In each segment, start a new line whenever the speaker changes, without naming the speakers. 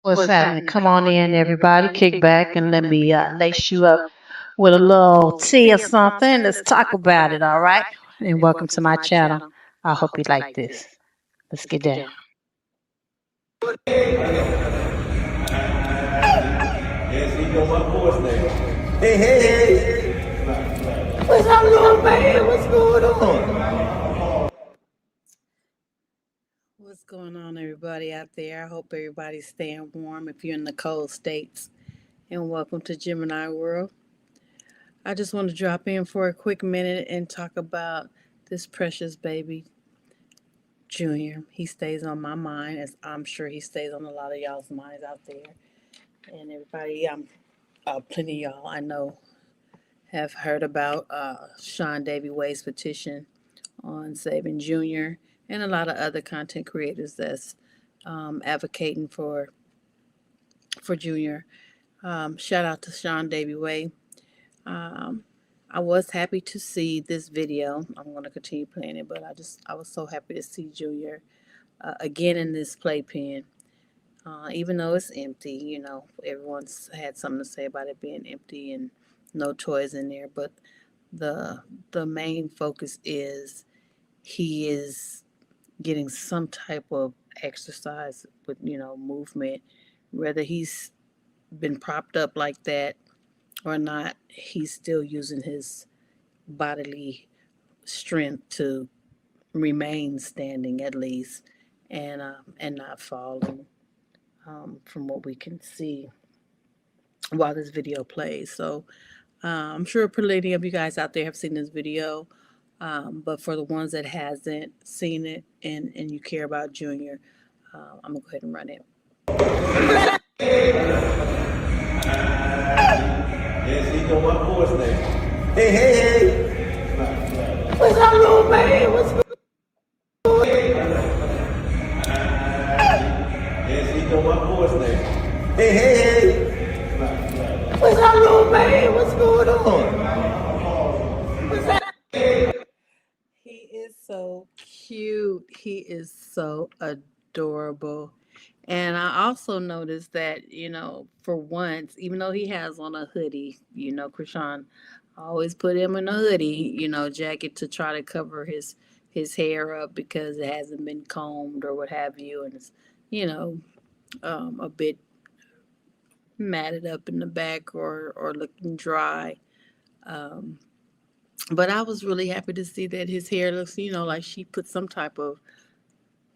What's happening? Come on in, everybody. Kick back and let me lace you up with a little tea or something. Let's talk about it, all right? And welcome to my channel. I hope you like this. Let's get down.
Yes, he know my voice now. Hey, hey, hey. What's up, little man? What's going on?
What's going on, everybody out there? I hope everybody's staying warm if you're in the cold states. And welcome to Gemini World. I just want to drop in for a quick minute and talk about this precious baby, Junior. He stays on my mind, as I'm sure he stays on a lot of y'all's minds out there. And everybody, plenty of y'all I know have heard about Sean Davy Way's petition on saving Junior, and a lot of other content creators that's advocating for Junior. Shout out to Sean Davy Way. Um, I was happy to see this video. I'm going to continue playing it, but I was so happy to see Junior again in this playpen. Even though it's empty, everyone's had something to say about it being empty and no toys in there. But the the main focus is he is getting some type of exercise with movement, whether he's been propped up like that or not. He's still using his bodily strength to remain standing at least, and not falling. From what we can see while this video plays. So I'm sure plenty of you guys out there have seen this video, but for the ones that hasn't seen it and you care about Junior, I'm gonna go ahead and run it.
Yes, he know my voice now. Hey, hey, hey. What's up, little man? What's going on? Yes, he know my voice now. Hey, hey, hey. What's up, little man? What's going on? What's up?
He is so cute. He is so adorable. And I also noticed that, for once, even though he has on a hoodie, Krishan always put him in a hoodie, jacket to try to cover his hair up because it hasn't been combed or what have you, and it's, you know, a bit matted up in the back or looking dry. Um, but I was really happy to see that his hair looks, like she put some type of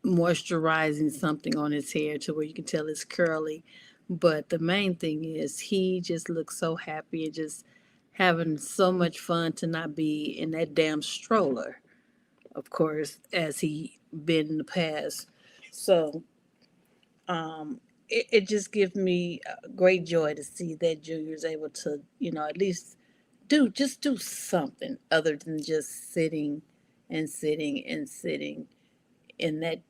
moisturizing something on his hair to where you can tell it's curly. But the main thing is he just looks so happy and just having so much fun to not be in that damn stroller, of course, as he been in the past. So it just gives me great joy to see that Junior's able to, at least do something other than just sitting and sitting and sitting in that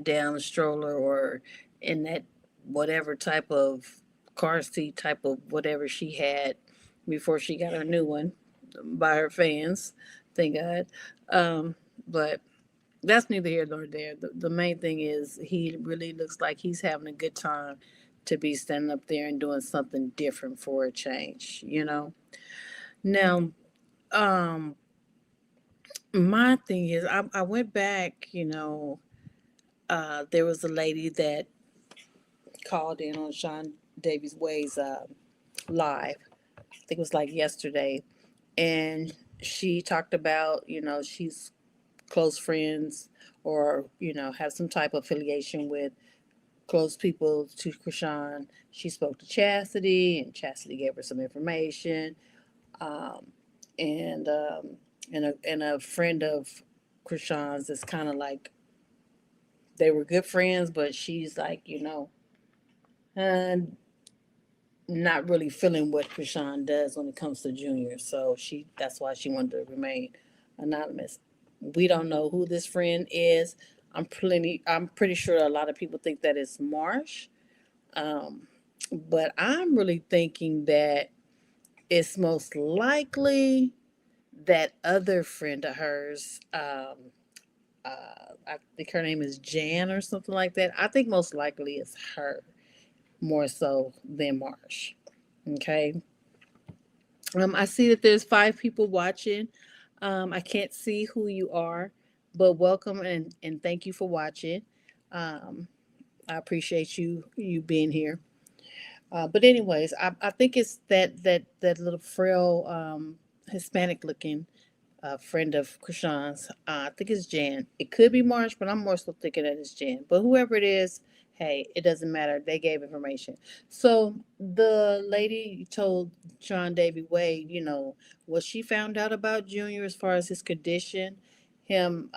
down stroller or in that whatever type of car seat type of whatever she had before she got her new one by her fans. Thank God. But that's neither here nor there. The main thing is he really looks like he's having a good time to be standing up there and doing something different for a change. Now, um, my thing is, I went back, there was a lady that called in on Sean Davies Way's live. I think it was like yesterday, and she talked about she's close friends or have some type of affiliation with close people to Krishan. She spoke to Chastity, and Chastity gave her some information, um, and and a friend of Krishan's is kind of like they were good friends, but she's like uh, not really feeling what Krishan does when it comes to Junior. So that's why she wanted to remain anonymous. We don't know who this friend is. I'm pretty sure a lot of people think that it's Marsh. Um, but I'm really thinking that it's most likely that other friend of hers. I think her name is Jan or something like that. I think most likely it's her more so than Marsh. Okay. I see that there's 5 people watching. I can't see who you are, but welcome and thank you for watching. Um, I appreciate you being here. But anyways, I think it's that little frail Hispanic looking friend of Krishan's. I think it's Jan. It could be Marsh, but I'm more so thinking that it's Jan. But whoever it is, hey, it doesn't matter. They gave information. So the lady told Sean Davy Wade, what she found out about Junior as far as his condition, him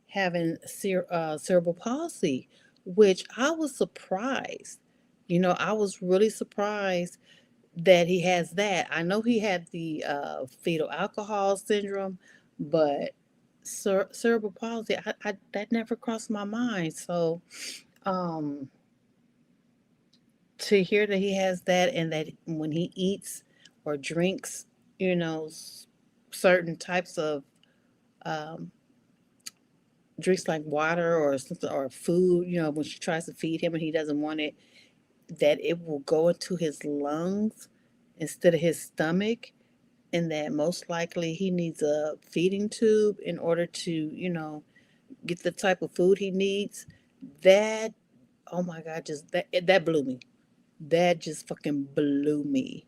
having cerebral palsy, which I was surprised. I was really surprised that he has that. I know he had the fetal alcohol syndrome, but cerebral palsy, that never crossed my mind. So, um, to hear that he has that and that when he eats or drinks, certain types of um, drinks like water or something or food, when she tries to feed him and he doesn't want it, that it will go into his lungs instead of his stomach, and that most likely he needs a feeding tube in order to, get the type of food he needs. That, oh my God, just that blew me. That just fucking blew me,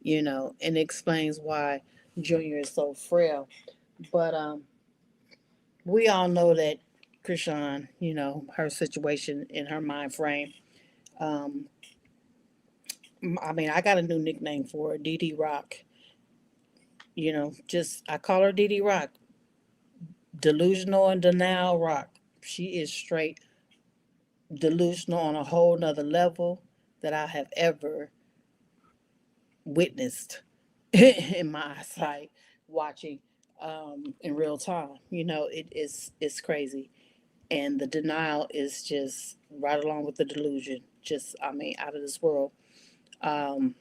and it explains why Junior is so frail. But we all know that Krishan, her situation in her mind frame. Um, I mean, I got a new nickname for her, DD Rock. Just I call her DD Rock, delusional and denial rock. She is straight delusional on a whole nother level that I have ever witnessed in my eyesight watching in real time. It's crazy. And the denial is just right along with the delusion. Just I mean out of this world. Um,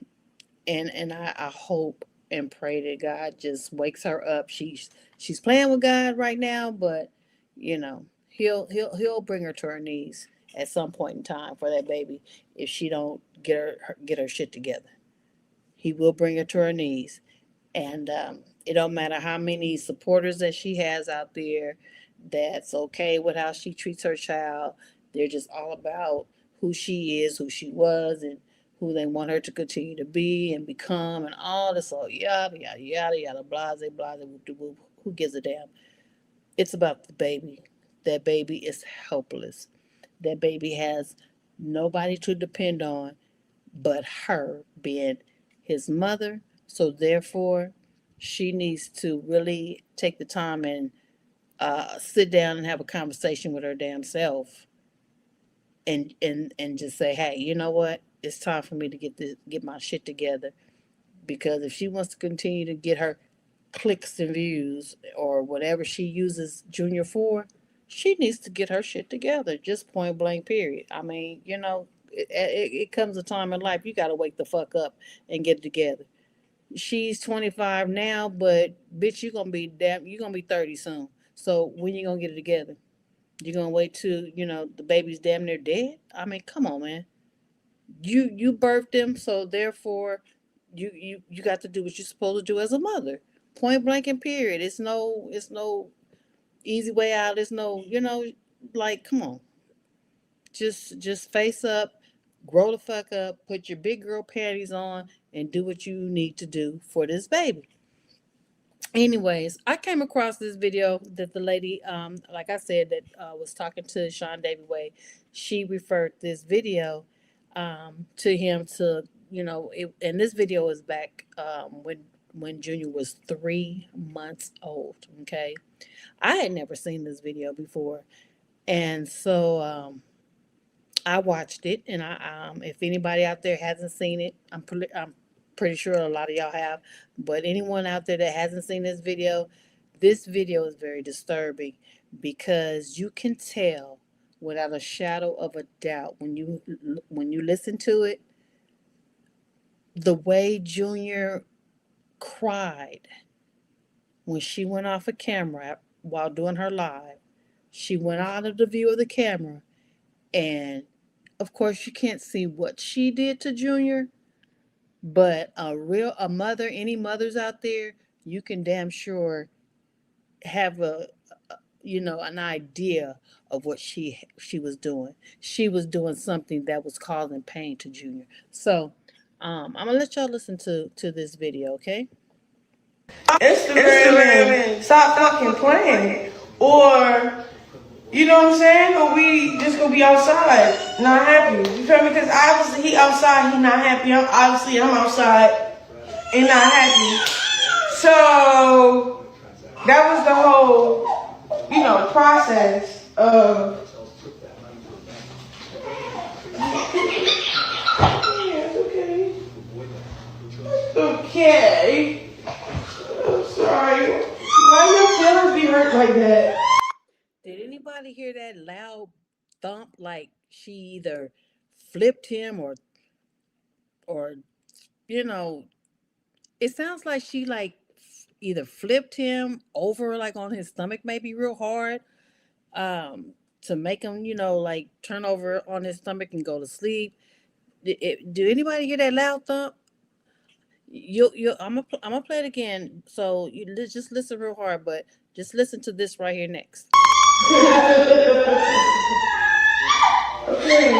and I hope and pray that God just wakes her up. She's playing with God right now, but he'll bring her to her knees at some point in time for that baby if she don't get her shit together. He will bring her to her knees, and it don't matter how many supporters that she has out there that's okay with how she treats her child. They're just all about who she is, who she was, and who they want her to continue to be and become, and all this all yada yada yada yada blase blase who gives a damn. It's about the baby. That baby is helpless. That baby has nobody to depend on but her being his mother. So therefore, she needs to really take the time and sit down and have a conversation with her damn self, and just say, hey, you know what? It's time for me to get my shit together. Because if she wants to continue to get her clicks and views or whatever she uses Junior for, she needs to get her shit together. Just point blank, period. I mean, it comes a time in life you got to wake the fuck up and get it together. She's 25 now, but bitch, you're gonna be 30 soon. So when you gonna get it together? You gonna wait till the baby's damn near dead? I mean, come on, man. You birthed him, so therefore you got to do what you're supposed to do as a mother. Point blank and period. It's no easy way out. It's no, like, come on. Just face up, grow the fuck up, put your big girl panties on, and do what you need to do for this baby. Anyways, I came across this video that the lady, like I said, that was talking to Sean David Way. She referred this video to him to, and this video is back when Junior was 3 months old. Okay, I had never seen this video before, and so I watched it, and if anybody out there hasn't seen it, I'm pretty sure a lot of y'all have. But anyone out there that hasn't seen this video is very disturbing because you can tell without a shadow of a doubt when you listen to it, the way Junior cried when she went off a camera while doing her live. She went out of the view of the camera and Of course, you can't see what she did to Junior, but a mother, any mothers out there, you can damn sure have an idea of what she was doing. She was doing something that was causing pain to Junior. So, I'm gonna let y'all listen to this video, okay?
Instagram and stop fucking playing. Or, you know what I'm saying? Or we just gonna be outside, not happy. You feel me? Because obviously he outside, he not happy. I'm outside and not happy. So, that was the whole, process of... Okay. I'm sorry. Why your feelings be hurt like that?
Did anybody hear that loud thump like she either flipped him or it sounds like she like either flipped him over like on his stomach maybe real hard to make him like turn over on his stomach and go to sleep. Do anybody hear that loud thump? I'm gonna play it again, so just listen real hard, but just listen to this right here next.
Okay.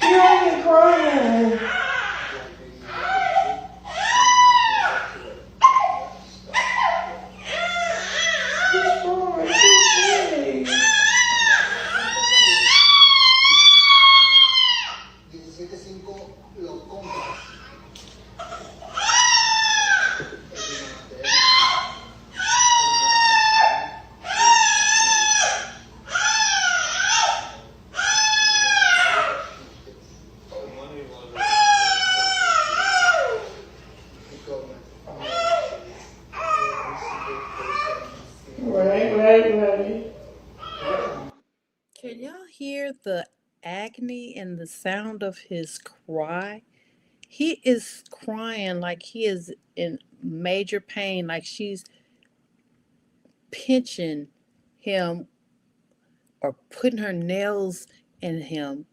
You're only crying. Right.
Can y'all hear the agony and the sound of his cry? He is crying like he is in major pain, like she's pinching him or putting her nails in him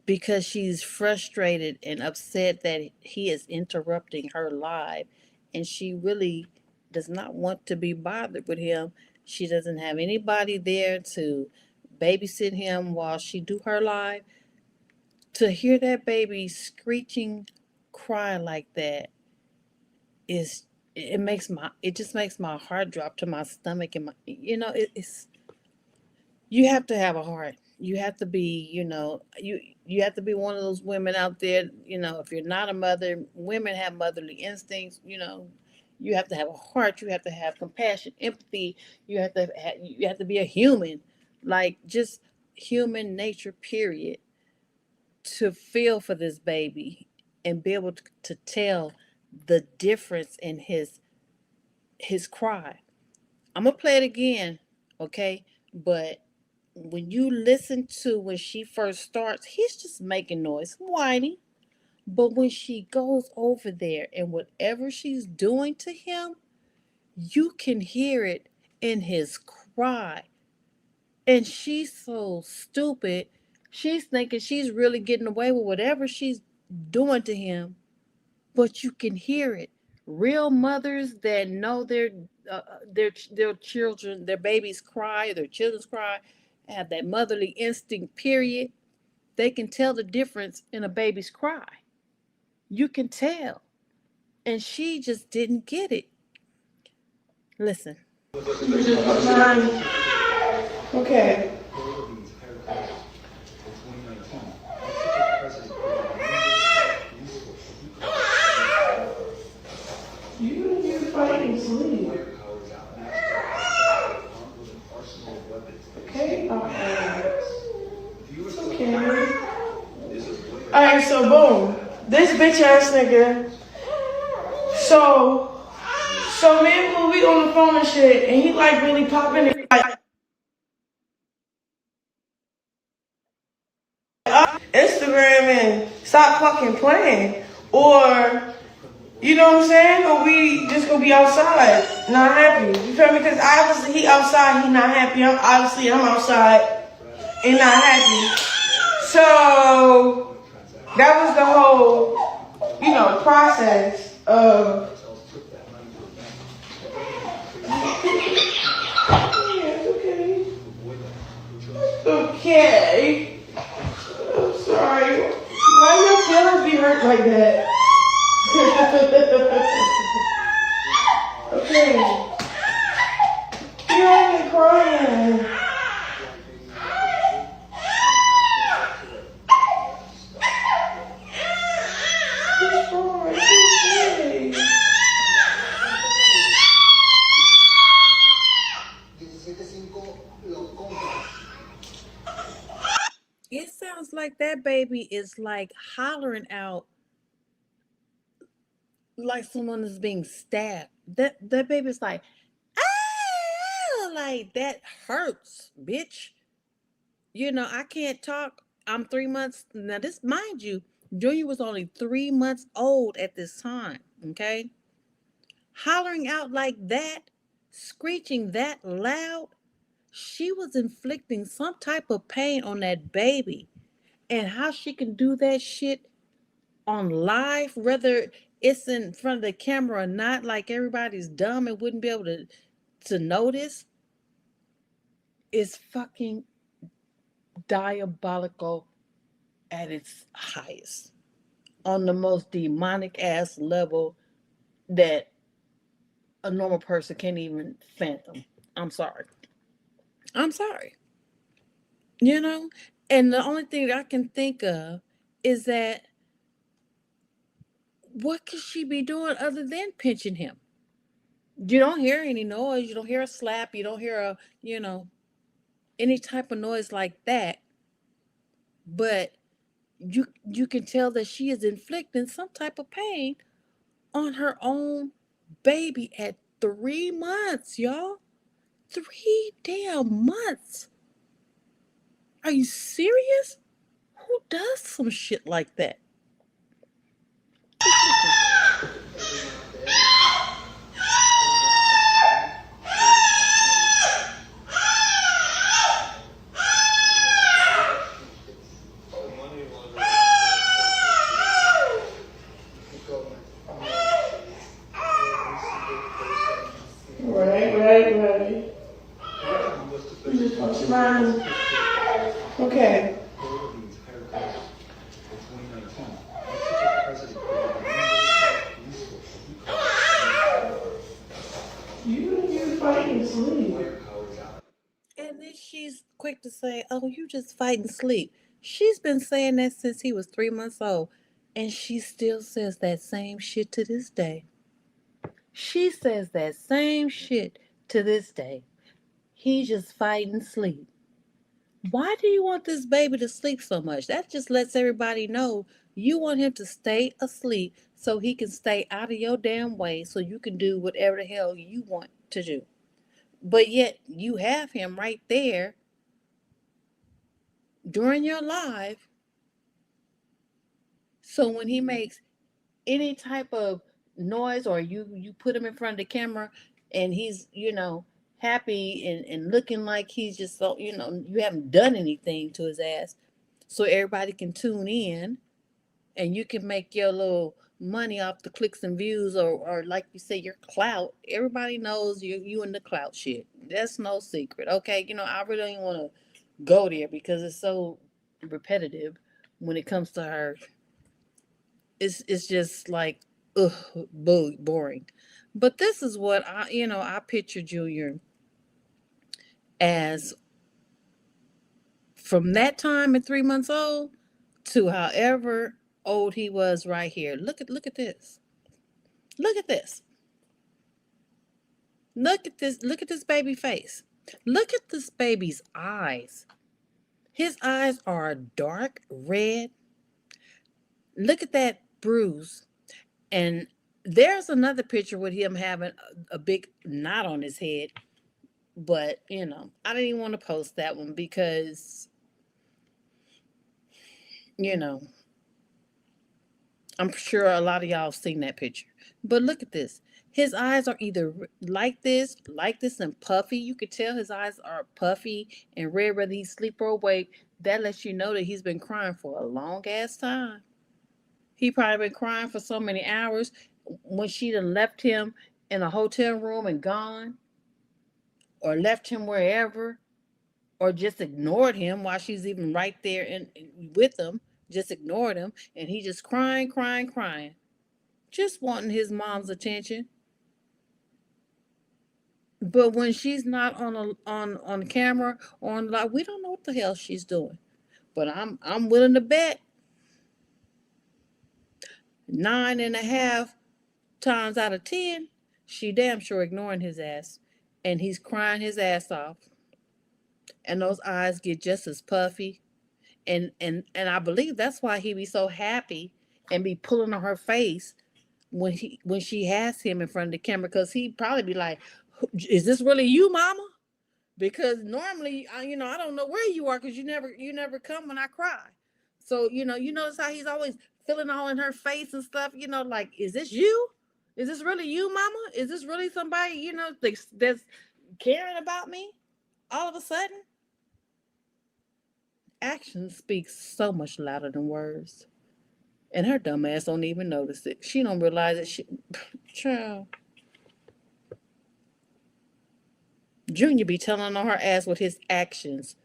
because she's frustrated and upset that he is interrupting her life, and she really does not want to be bothered with him. She doesn't have anybody there to babysit him while she do her life. To hear that baby screeching cry like that is it just makes my heart drop to my stomach, and it's you have to have a heart. You have to be, you have to be one of those women out there, if you're not a mother, women have motherly instincts, you have to have a heart, you have to have compassion, empathy, you have to be a human, like just human nature period, to feel for this baby and be able to tell the difference in his cry. I'm gonna play it again, okay? But when you listen to when she first starts, he's just making noise, whining. But when she goes over there and whatever she's doing to him, you can hear it in his cry. And she's so stupid. She's thinking she's really getting away with whatever she's doing to him, but you can hear it. Real mothers that know their children, their babies cry, their children's cry, have that motherly instinct. Period. They can tell the difference in a baby's cry. You can tell, and she just didn't get it. Listen.
Okay. You're fighting sleep. Okay? It's okay. Alright, so boom. This bitch ass nigga. So me and Blue, we on the phone and shit, and he like really popping it like Instagram and stop fucking playing. Or, you know what I'm saying? Or we just gonna be outside, not happy. You feel me? Because obviously he outside, he not happy. I'm outside and not happy. So that was the whole, process of. Okay. I'm sorry. Why your feelings be hurt like that? Okay. You're only crying.
It sounds like that baby is like hollering out like someone is being stabbed. That baby's like, ah, like that hurts, bitch. I can't talk. I'm 3 months now. This, mind you, Junior was only 3 months old at this time. Okay, hollering out like that, screeching that loud. She was inflicting some type of pain on that baby, and how she can do that shit on live, whether it's in front of the camera or not, like everybody's dumb and wouldn't be able to notice, is fucking diabolical at its highest, on the most demonic ass level that a normal person can't even fathom. I'm sorry. I'm sorry. You know? And the only thing that I can think of is that what could she be doing other than pinching him? You don't hear any noise. You don't hear a slap. You don't hear any type of noise like that. But you can tell that she is inflicting some type of pain on her own baby at 3 months, y'all. 3 damn months. Are you serious? Who does some shit like that?
Right. You just want your mind. Okay. You fighting sleep.
And then she's quick to say, "Oh, you just fighting sleep." She's been saying that since he was 3 months old, and she still says that same shit to this day. She says that same shit to this day. He just fighting sleep. Why do you want this baby to sleep so much? That just lets everybody know you want him to stay asleep so he can stay out of your damn way so you can do whatever the hell you want to do. But yet you have him right there during your live. So when he makes any type of noise, or you put him in front of the camera and he's happy and looking like he's just, so you haven't done anything to his ass, so everybody can tune in and you can make your little money off the clicks and views, or like you say, your clout. Everybody knows you in the clout shit. That's no secret. Okay, I really don't even want to go there because it's so repetitive when it comes to her. It's just like, ugh, boring. But this is what I picture Junior as, from that time at 3 months old to however old he was right here. Look at this. Look at this. Look at this. Look at this baby face. Look at this baby's eyes. His eyes are dark red. Look at that bruise. And there's another picture with him having a big knot on his head. But, I didn't even want to post that one because, I'm sure a lot of y'all have seen that picture. But look at this. His eyes are either like this, and puffy. You could tell his eyes are puffy and red, whether he's asleep or awake. That lets you know that he's been crying for a long ass time. He probably been crying for so many hours when she done left him in a hotel room and gone, or left him wherever, or just ignored him while she's even right there with him. Just ignored him, and he just crying, crying, crying, just wanting his mom's attention. But when she's not on camera or on live, we don't know what the hell she's doing. But I'm willing to bet 9.5 times out of 10, she damn sure ignoring his ass, and he's crying his ass off, and those eyes get just as puffy, and I believe that's why he be so happy and be pulling on her face when she has him in front of the camera, because he probably be like, "Is this really you, mama?" Because normally, I don't know where you are, because you never come when I cry. So you notice how he's always feeling all in her face and stuff. Like, is this you? Is this really you, mama? Is this really somebody that's caring about me? All of a sudden, actions speak so much louder than words, and her dumb ass don't even notice it. She don't realize that child. Junior be telling on her ass with his actions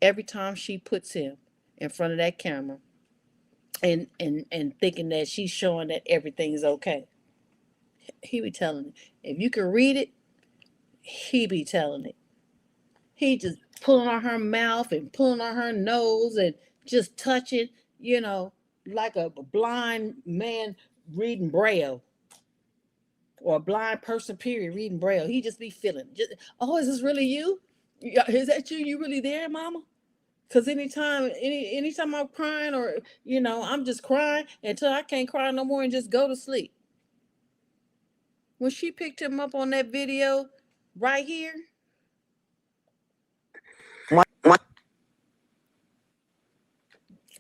every time she puts him in front of that camera, and thinking that she's showing that everything's okay. He be telling it. If you can read it, he be telling it. He just pulling on her mouth and pulling on her nose and just touching, you know, like a blind man reading Braille, or a blind person, period, reading Braille. He just be feeling, just, oh, is this really you? Is that you? You really there, mama? Cause anytime I'm crying, or I'm just crying until I can't cry no more and just go to sleep. When she picked him up on that video right here,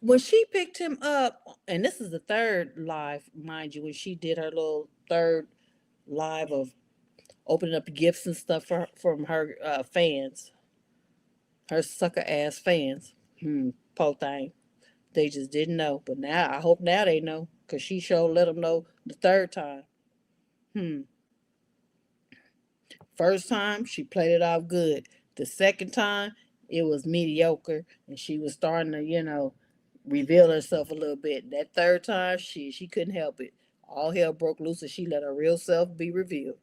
when she picked him up, and this is the third live, mind you, when she did her little third live of opening up gifts and stuff from her fans, her sucker ass fans. Poor thing. They just didn't know, but now I hope now they know, cause she sure let them know the third time. Hmm. First time she played it off good. The second time it was mediocre, and she was starting to reveal herself a little bit. That third time she couldn't help it. All hell broke loose, and she let her real self be revealed.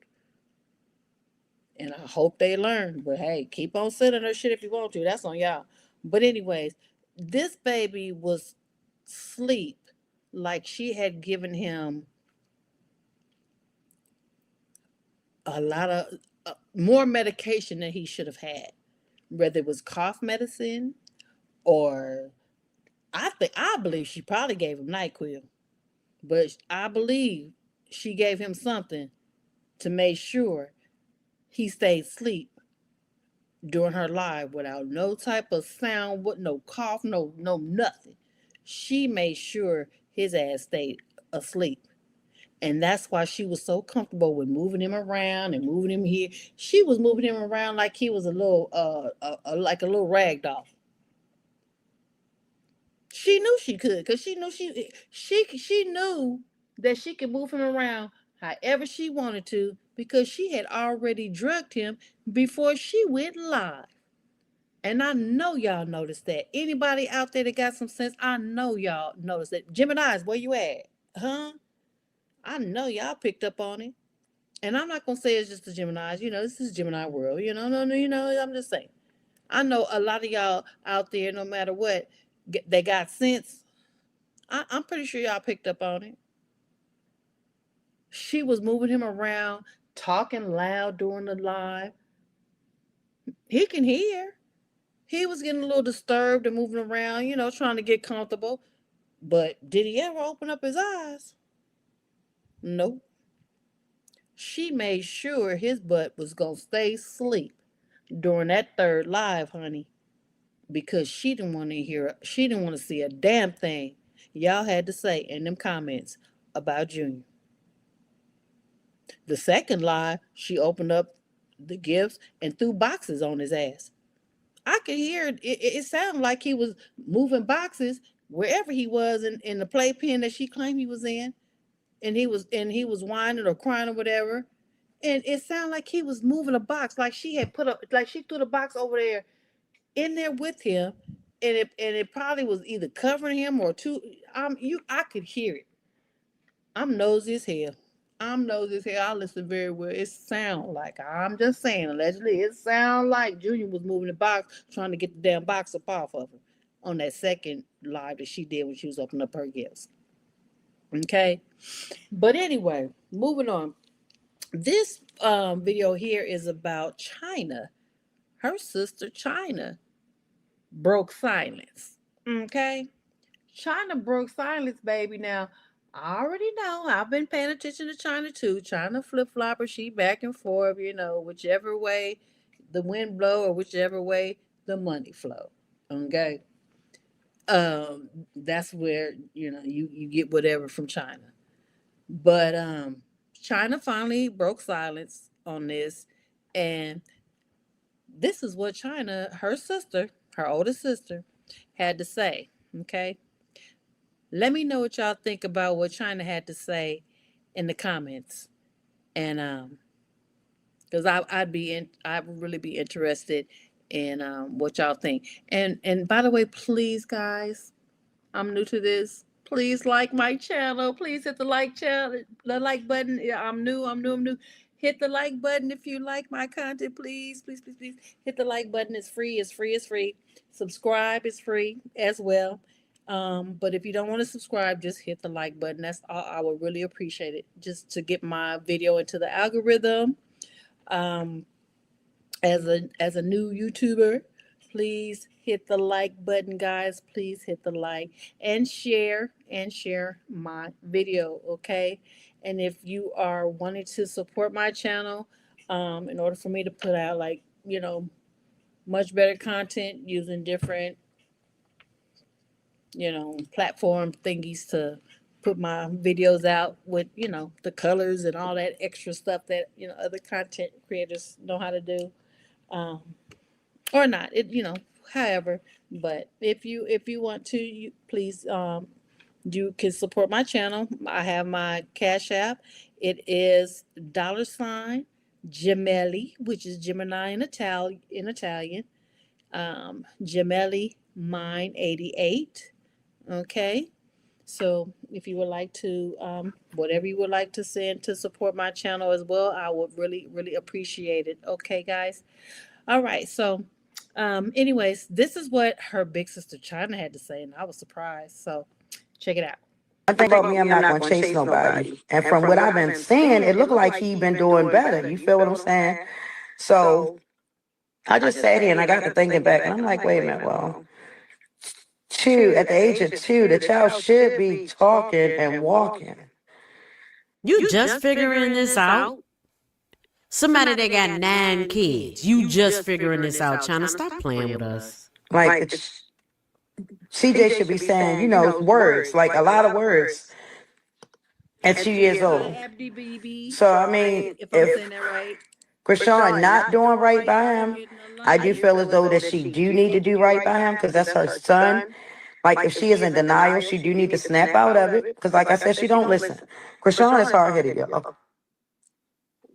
And I hope they learn. But hey, keep on sending her shit if you want to. That's on y'all. But anyways, this baby was asleep, like she had given him a lot of more medication than he should have had, whether it was cough medicine, or I believe she probably gave him NyQuil, but I believe she gave him something to make sure he stayed asleep during her live without no type of sound, with no cough, no nothing. She made sure his ass stayed asleep. And that's why she was so comfortable with moving him around and moving him here. She was moving him around like he was a little like a little rag doll. She knew she could, because she knew she knew that she could move him around however she wanted to, because she had already drugged him before she went live. And I know y'all noticed that. Anybody out there that got some sense, I know y'all noticed that. Gemini's, where you at? Huh? I know y'all picked up on it. And I'm not gonna say it's just the Geminis. This is Gemini world. No. I'm just saying. I know a lot of y'all out there, no matter what, they got sense. I'm pretty sure y'all picked up on it. She was moving him around, talking loud during the live. He can hear. He was getting a little disturbed and moving around, trying to get comfortable. But did he ever open up his eyes? Nope. She made sure his butt was gonna stay asleep during that third live, honey, because she didn't want to see a damn thing. y'all had to say in them comments about Junior. The second lie, she opened up the gifts and threw boxes on his ass. I could hear it. It sounded like he was moving boxes wherever he was in the playpen that she claimed he was in, and he was whining or crying or whatever. And it sounded like he was moving a box, like she had put up, like she threw the box over there in there with him, and it probably was either covering him or two. I could hear it. I'm nosy as hell. I'm nosy as hell. I listen very well. It sound like, I'm just saying, allegedly, it sound like Junior was moving the box, trying to get the damn box up off of her on that second live that she did when she was opening up her gifts. Okay. But anyway, moving on. This video here is about Chyna. Her sister Chyna broke silence. Okay. Chyna broke silence, baby. Now, I already know. I've been paying attention to Chyna too. Chyna flip flopper. She back and forth. Whichever way the wind blow or whichever way the money flow. Okay. That's where you get whatever from Chyna. But Chyna finally broke silence on this, and this is what Chyna, her sister, her oldest sister, had to say. Okay. Let me know what y'all think about what Chyna had to say in the comments, and because I would really be interested in what y'all think. And by the way, please, guys, I'm new to this. Please like my channel. Please hit the like button. Yeah, I'm new. Hit the like button if you like my content. Please, please, please, please. Hit the like button. It's free. It's free. It's free. Subscribe is free as well. But if you don't want to subscribe, just hit the like button. That's all. I would really appreciate it, just to get my video into the algorithm. Um, as a new YouTuber, please hit the like button, guys. Please hit the like and share my video, okay? And if you are wanting to support my channel, in order for me to put out much better content using different platform thingies to put my videos out with the colors and all that extra stuff that other content creators know how to do, um, or not. However. But if you want to, please, you can support my channel. I have my Cash App. It is $ Gemelli, which is Gemini in Italian. Gemelli Mine 88. Okay. So if you would like to, whatever you would like to send to support my channel as well, I would really, really appreciate it. Okay, guys. All right. So, anyways, this is what her big sister Chyna had to say, and I was surprised. So, check it out.
One thing about me, I'm not going to chase nobody. And from what I've been seeing, it looked like he been doing better. You feel what I'm saying? So I just sat here and I got to thinking back, and I'm like, wait a minute, well, at the age of 2, the child should be talking and walking.
You just figuring this out? Somebody that got 9 kids. You just figuring this out, Chyna. Stop playing with us.
Like, CJ should be saying, words, like a lot of words at 2 years old. So, I mean,
if I'm saying that right.
Chrisean not doing right by him, I do feel as though that she do need to do right by him, because that's her son. Like, if she is in denial, she do need to snap out of it, because like I said, she don't listen. Chrisean is hard-headed, y'all.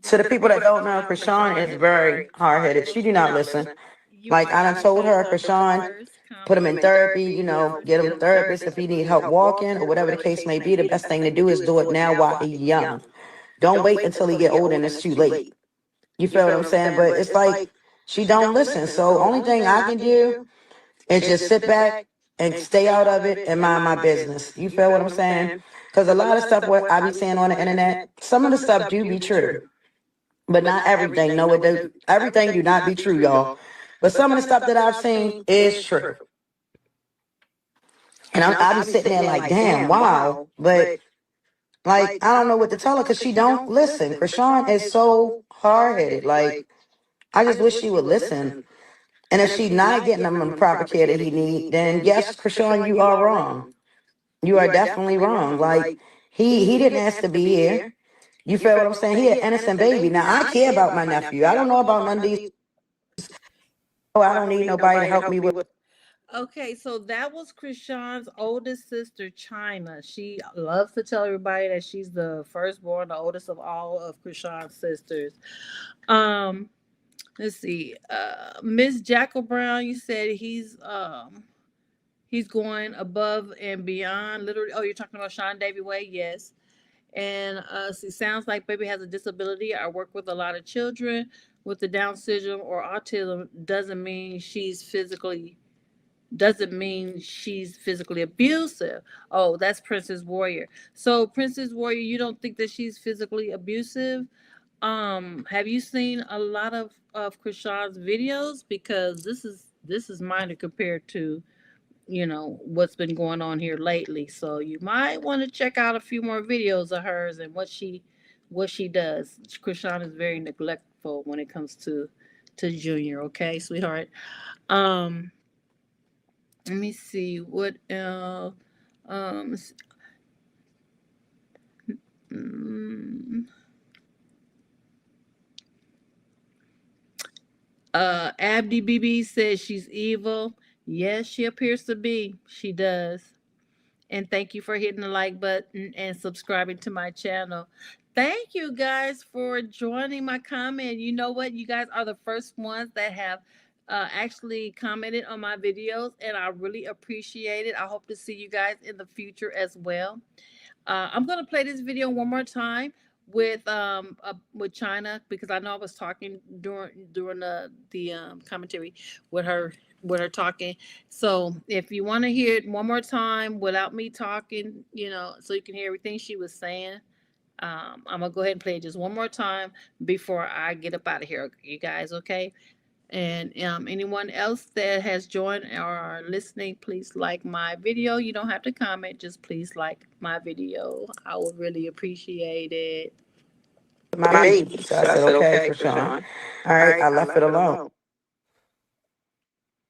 To the people that don't know, Chrisean is very hard-headed. She do not listen. Like, I done told her, Chrisean, put him in therapy, get him a therapist if he need help walking or whatever the case may be. The best thing to do is do it now while he's young. Don't wait until he get older and it's too late. You feel what I'm saying? But it's like she don't listen. So only thing I can do is just sit back and stay out of it and mind my business. You feel what I'm saying? Because a lot of stuff what I be saying on the internet, some of the stuff do be true, but not everything. No, it do. Everything do not be true, y'all. But some of the stuff that I've seen is true. And I be sitting there like, damn, wow. But like, I don't know what to tell her because she don't listen. Chrisean is so hard-headed. Like, I just wish she would listen. And if she's not getting him the proper care that he need, then yes, Chrisean, you are wrong. You are definitely wrong. Like he didn't ask to be here. You feel what I'm saying? He an innocent baby. Now I care about my nephew. I don't know about none of these. Oh, I don't need nobody to help me with.
Okay, so that was Chrisean's oldest sister, Chyna. She loves to tell everybody that she's the firstborn, the oldest of all of Chrisean's sisters. Um, let's see. Miss Jackal Brown, you said he's going above and beyond. Literally, oh, you're talking about Sean Davy Way, yes. And see, sounds like baby has a disability. I work with a lot of children with the Down syndrome or autism. Doesn't mean she's physically abusive. Oh, that's Princess Warrior. So Princess Warrior, you don't think that she's physically abusive? Have you seen a lot of Krishan's videos? Because this is minor compared to what's been going on here lately. So you might want to check out a few more videos of hers and what she does. Krishan is very neglectful when it comes to Junior. Okay, sweetheart. Um, let me see what um mm, Abdi BB says she's evil. Yes, she appears to be. She does. And thank you for hitting the like button and subscribing to my channel. Thank you guys for joining my comment. You know what? You guys are the first ones that have actually commented on my videos, and I really appreciate it. I hope to see you guys in the future as well. I'm gonna play this video one more time with Chyna because I know I was talking during the commentary with her talking. So if you want to hear it one more time without me talking, so you can hear everything she was saying, I'm gonna go ahead and play it just one more time before I get up out of here. You guys, okay? And anyone else that has joined or are listening, please like my video. You don't have to comment, just please like my video. I would really appreciate it.
My baby. So I said, okay, Chrisean. All right, I left it alone.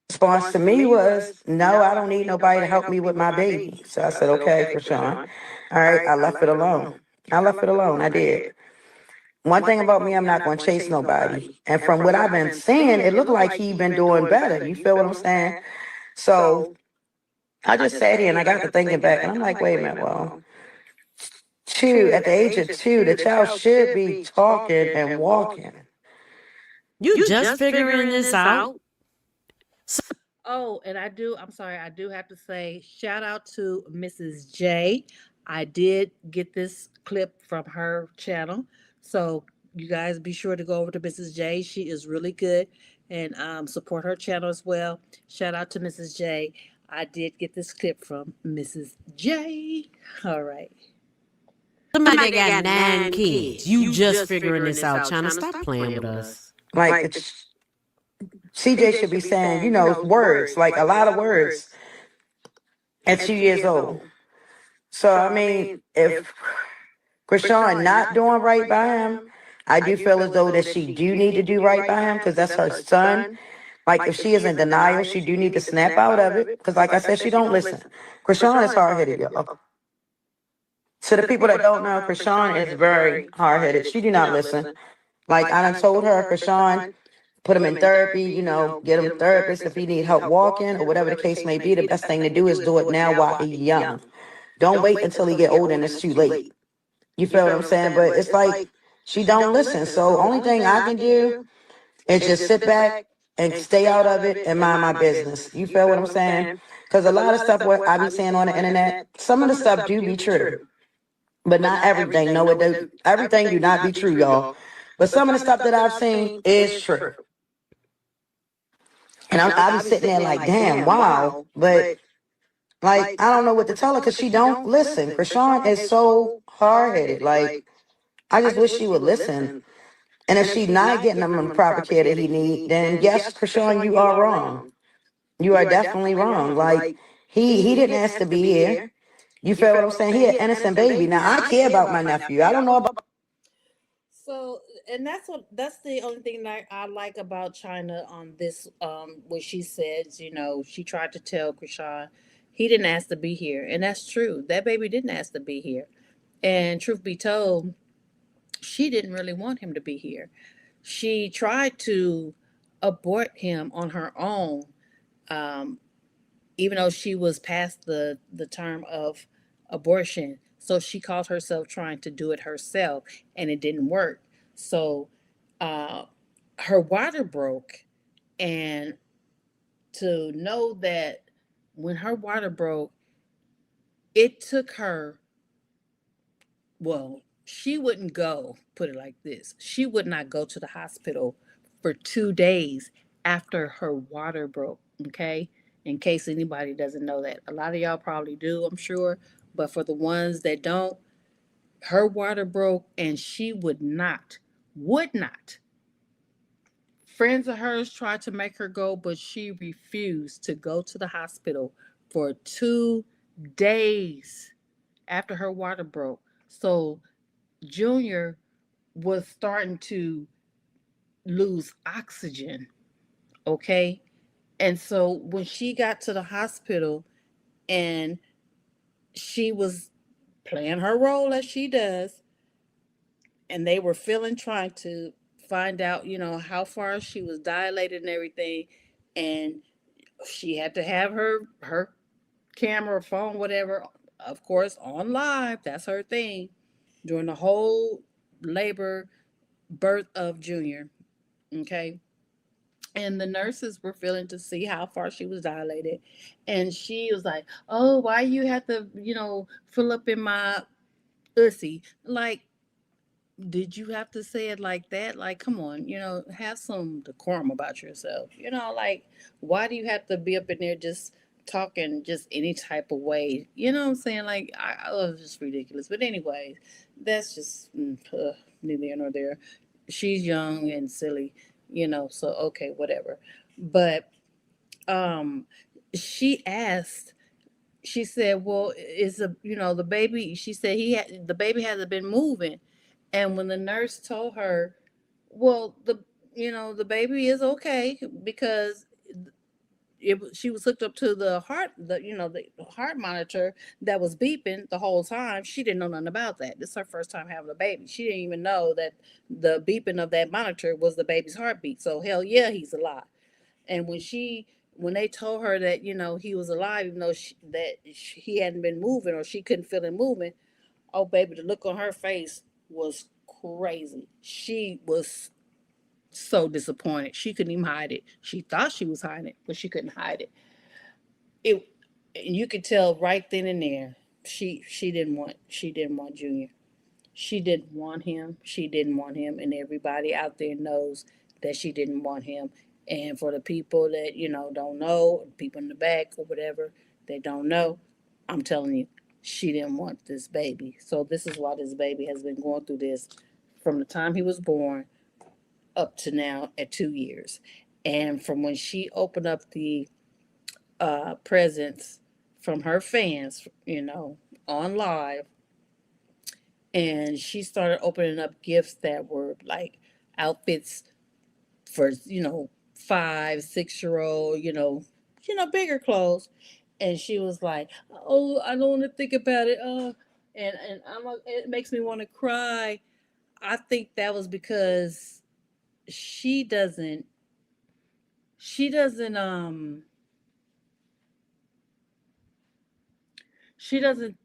Response to me was, no, I don't need nobody to help me with my baby. So I said, okay, Chrisean. All right, I left it alone. I left it alone. I did. One thing about me, I'm not going to chase nobody. And from what I've been seeing, it looked like he been doing better. You feel what I'm saying? So I just sat here and I got to thinking back, and I'm like, wait a minute, well, at the age of 2, the child should be talking and walking.
You just figuring this out?
Oh, and I'm sorry, I do have to say shout out to Mrs. J. I did get this clip from her channel. So you guys be sure to go over to Mrs. J. She is really good and support her channel as well. Shout out to Mrs. J. I did get this clip from Mrs. J. All right.
Somebody that got 9 kids. You just figuring this out, Chyna. Stop playing with us.
Like, CJ should be saying, words, like a lot of words at 2 years old. So, I mean, if Chrisean not doing right by him, I do feel as though that she do need to do right by him because that's her son. Like, if she is in denial, she do need to snap out of it because, like I said, she don't listen. Chrisean is hard-headed, y'all. To the people that don't know, Chrisean is very hard-headed. She do not listen. Like, I done told her, Chrisean, put him in therapy, get him a therapist if he need help walking or whatever the case may be. The best thing to do is do it now while he's young. Don't wait until he get older and it's too late. You feel what I'm saying? But it's like she don't listen. So only thing I can do is just sit back and stay out of it and mind my business. You feel what I'm saying? Because a lot of stuff what I be saying on the internet, some of the stuff do be true. But not everything. No, it do. Everything do not be true, y'all. But some of the stuff that I've seen is true. And I be sitting there like, damn, wow. But like, I don't know what to tell her because she don't listen. Chrisean is so hard-headed. Like, I just wish she would listen. And if she's not getting him the proper care that he need, then yes, Chrisean, you are wrong. You are definitely wrong. Like, he didn't ask to be here. You feel what I'm saying? He an innocent baby. Now, I care about my nephew. I don't know about.
So, and that's the only thing that I like about Chyna on this, what she says, she tried to tell Chrisean he didn't ask to be here. And that's true. That baby didn't ask to be here. And truth be told, she didn't really want him to be here. She tried to abort him on her own, um, even though she was past the term of abortion. So she called herself trying to do it herself, and it didn't work. So uh, her water broke, and to know that when her water broke, it took her, well, she wouldn't go, put it like this, she would not go to the hospital for 2 days after her water broke, okay? In case anybody doesn't know that. A lot of y'all probably do, I'm sure. But for the ones that don't, her water broke and she would not. Friends of hers tried to make her go, but she refused to go to the hospital for 2 days after her water broke. So Junior was starting to lose oxygen, okay? And so when she got to the hospital and she was playing her role as she does, and they were feeling trying to find out, how far she was dilated and everything, and she had to have her camera, phone, whatever, of course, on live. That's her thing during the whole labor birth of Junior. Okay. And the nurses were feeling to see how far she was dilated. And she was like, "Oh, why you have to, fill up in my ussy?" Like, did you have to say it like that? Like, come on, have some decorum about yourself. Like, why do you have to be up in there just talking just any type of way? You know what I'm saying? Like, oh, it's just ridiculous. But anyway, that's just neither here nor there. She's young and silly, so okay, whatever. But um, she asked, she said, "Well, the baby?" She said the baby hasn't been moving, and when the nurse told her, "Well, the baby is okay because she was hooked up to the heart monitor that was beeping the whole time." She didn't know nothing about that. This is her first time having a baby. She didn't even know that the beeping of that monitor was the baby's heartbeat. So hell yeah, he's alive. And when they told her that he was alive, even though he hadn't been moving or she couldn't feel him moving, oh baby, the look on her face was crazy. She was so disappointed. She couldn't even hide it. She thought she was hiding it, but she couldn't hide it. It you could tell right then and there. She didn't want Junior. She didn't want him. She didn't want him, and everybody out there knows that she didn't want him. And for the people that don't know, people in the back or whatever, they don't know, I'm telling you, she didn't want this baby. So this is why this baby has been going through this from the time he was born up to now at 2 years. And from when she opened up the presents from her fans, on live, and she started opening up gifts that were like outfits for 5, 6 year old, bigger clothes. And she was like, "Oh, I don't want to think about it." And I'm like, it makes me want to cry. I think that was because she doesn't she doesn't she doesn't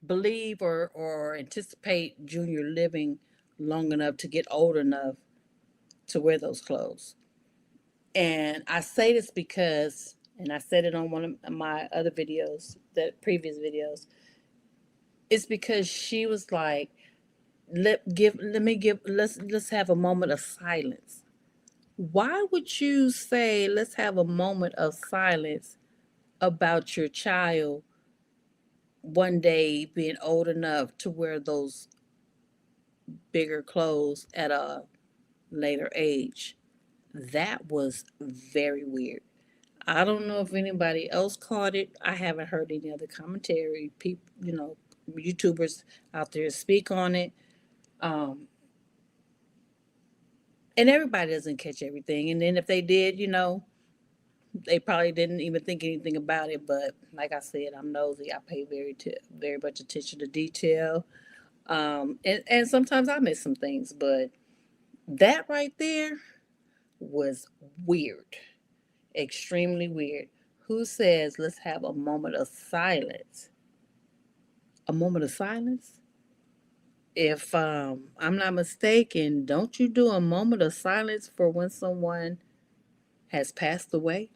believe or anticipate Junior living long enough to get old enough to wear those clothes. And I say this because, and I said it on one of my other videos, the previous videos, it's because she was like, let's have a moment of silence. Why would you say let's have a moment of silence about your child one day being old enough to wear those bigger clothes at a later age? That was very weird. I don't know if anybody else caught it. I haven't heard any other commentary. People, YouTubers out there speak on it. Um, and everybody doesn't catch everything. And then if they did, They probably didn't even think anything about it, but like I said, I'm nosy. I pay very much attention to detail. And sometimes I miss some things, but that right there was weird, extremely weird. Who says let's have a moment of silence? A moment of silence? If I'm not mistaken, don't you do a moment of silence for when someone has passed away?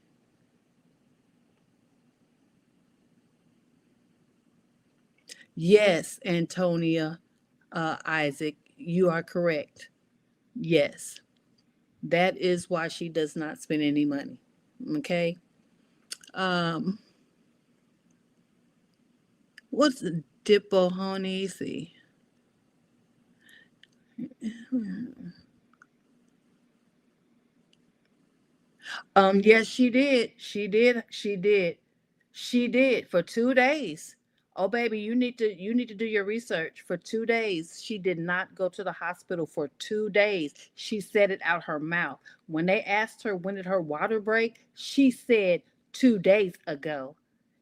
Yes, Antonia, Isaac, you are correct. Yes, that is why she does not spend any money. Okay. Um, what's Diplohoney? See. Yes, she did. She did. She did. She did for 2 days. Oh, baby, you need to do your research for 2 days. She did not go to the hospital for 2 days. She said it out her mouth. When they asked her when did her water break, she said 2 days ago.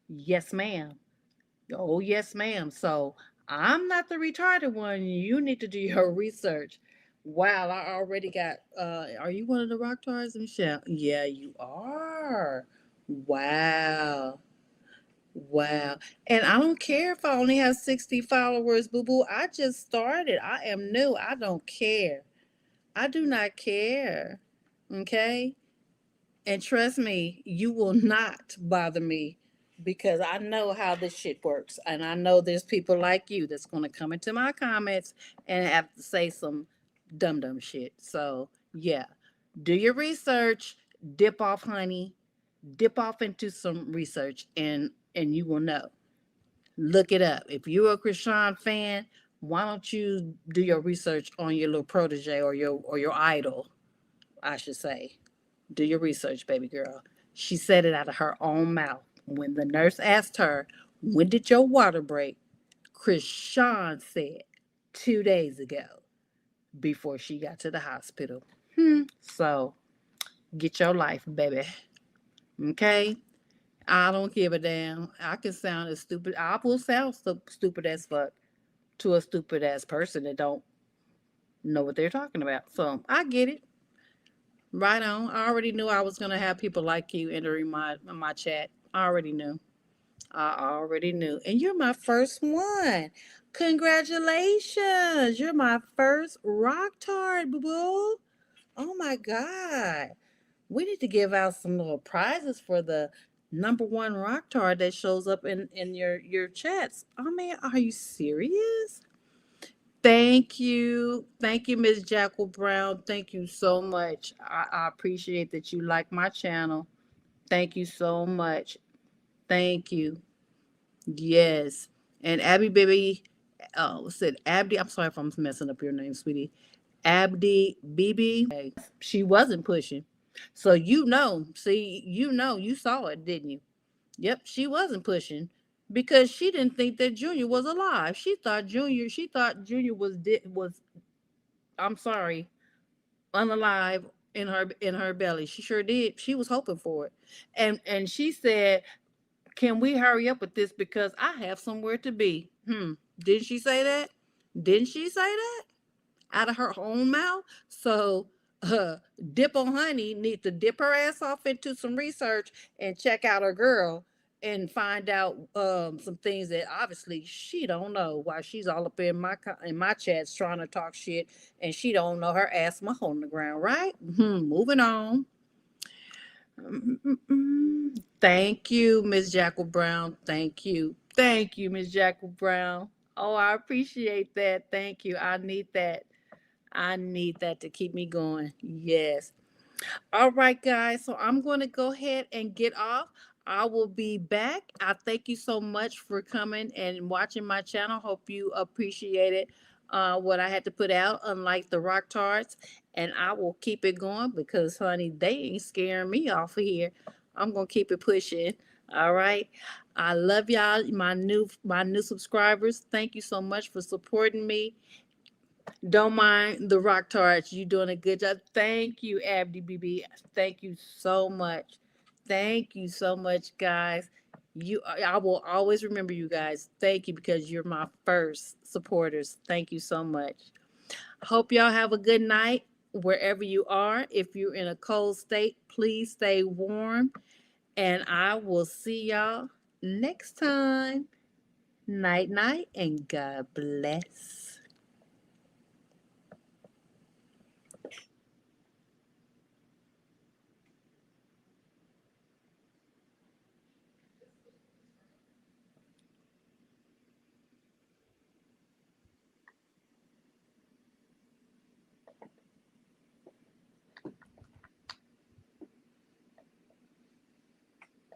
Yes, ma'am. Oh, yes, ma'am. So I'm not the retarded one. You need to do your research. Wow, I already got are you one of the rock stars, Michelle? Yeah, you are. Wow. Wow. And I don't care if I only have 60 followers, boo boo. I just started. I am new. I don't care. I do not care. Okay? And trust me, you will not bother me because I know how this shit works. And I know there's people like you that's going to come into my comments and have to say some dumb shit. So, yeah, do your research, dip off, honey, dip off into some research and you will know. Look it up. If you're a Chrisean fan, why don't you do your research on your little protege or your idol, I should say. Do your research, baby girl. She said it out of her own mouth. When the nurse asked her, when did your water break? Chrisean said 2 days ago before she got to the hospital. So get your life, baby. Okay? I don't give a damn. I can sound as stupid. I will sound stupid as fuck to a stupid ass person that don't know what they're talking about. So I get it. Right on. I already knew I was gonna have people like you entering my chat. I already knew. I already knew. And you're my first one. Congratulations. You're my first rock tart, boo boo. Oh my God. We need to give out some little prizes for the number one rock tart that shows up in your chats. I mean, are you serious? Thank you. Thank you, Miss Jackal Brown. Thank you so much. I appreciate that you like my channel. Thank you so much. Thank you. Yes. And Abby Baby, said Abdi. I'm sorry if I'm messing up your name, sweetie. Abdi BB. She wasn't pushing. So see, you saw it, didn't you? Yep, she wasn't pushing because she didn't think that Junior was alive. She thought Junior was I'm sorry, unalive in her belly. She sure did. She was hoping for it. And she said, "Can we hurry up with this because I have somewhere to be?" Didn't she say that? Didn't she say that? Out of her own mouth. So Dipple Honey needs to dip her ass off into some research and check out her girl and find out some things that obviously she don't know. Why she's all up in my chats trying to talk shit and she don't know her ass my hole in the ground, right? Moving on. Thank you, Miss Jackal Brown. Thank you, Miss Jackal Brown. Oh, I appreciate that. Thank you. I need that. I need that to keep me going. Yes. All right, guys. So I'm going to go ahead and get off. I will be back. I thank you so much for coming and watching my channel. Hope you appreciated what I had to put out, unlike the Rock Tarts. And I will keep it going because, honey, they ain't scaring me off of here. I'm going to keep it pushing. All right. I love y'all, my new subscribers. Thank you so much for supporting me. Don't mind the rock tarts. You doing a good job. Thank you, Abdi BB. Thank you so much. Thank you so much, guys. I will always remember you guys. Thank you because you're my first supporters. Thank you so much. Hope y'all have a good night wherever you are. If you're in a cold state, please stay warm. And I will see y'all next time. Night, night, and God bless.